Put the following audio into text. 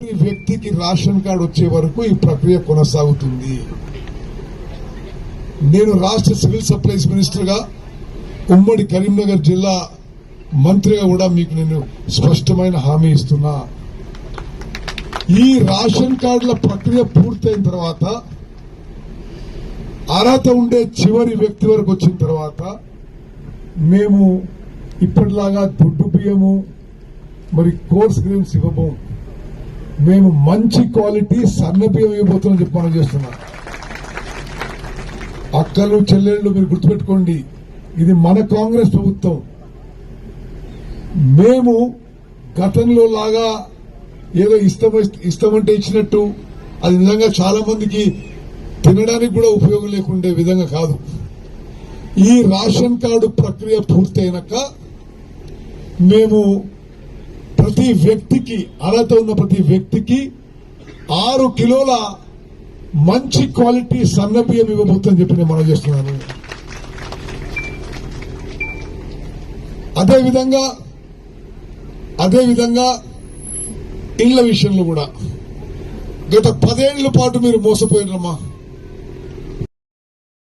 ఈ వ్యక్తికి ration card వచ్చే వరకు ఈ ప్రక్రియ కొనసాగుతుంది. నేను రాష్ట్ర సివిల్ సప్లైస్ మినిస్టర్ గా ఉమ్మడి కరీంనగర్ జిల్లా మంత్రిగా కూడా మీకు నేను స్పష్టమైన హామీ ఇస్తున్నా. ఈ రేషన్ కార్డుల ప్రక్రియ పూర్తయిన తర్వాత అర్హత ఉండే చివరి వ్యక్తి వరకు వచ్చిన తర్వాత మేము ఇప్పటిలాగా దొడ్డు బియ్యము మరి కోర్స్ గ్రెయిన్స్ ఇవ్వము, మేము మంచి క్వాలిటీ సన్న బియ్యం ఇవ్వబోతున్నాం చెప్పి మనం చేస్తున్నాం. అక్కలు చెల్లెళ్ళు మీరు గుర్తుపెట్టుకోండి, ఇది మన కాంగ్రెస్ ప్రభుత్వం. మేము గతంలో లాగా ఏదో ఇష్టమంటే ఇచ్చినట్టు అది నిజంగా చాలా మందికి తినడానికి కూడా ఉపయోగం లేకుండే విధంగా కాదు. ఈ రేషన్ కార్డు ప్రక్రియ పూర్తయినాక మేము ప్రతి వ్యక్తికి అర్హత ఉన్న ప్రతి వ్యక్తికి 6 కిలోల మంచి క్వాలిటీ సన్న బియ్యం ఇవ్వబోతుందని చెప్పి నేను మనం చేస్తున్నాను. అదేవిధంగా ఇళ్ల విషయంలో కూడా గత 10 ఏళ్ల పాటు మీరు మోసపోయినమ్మా.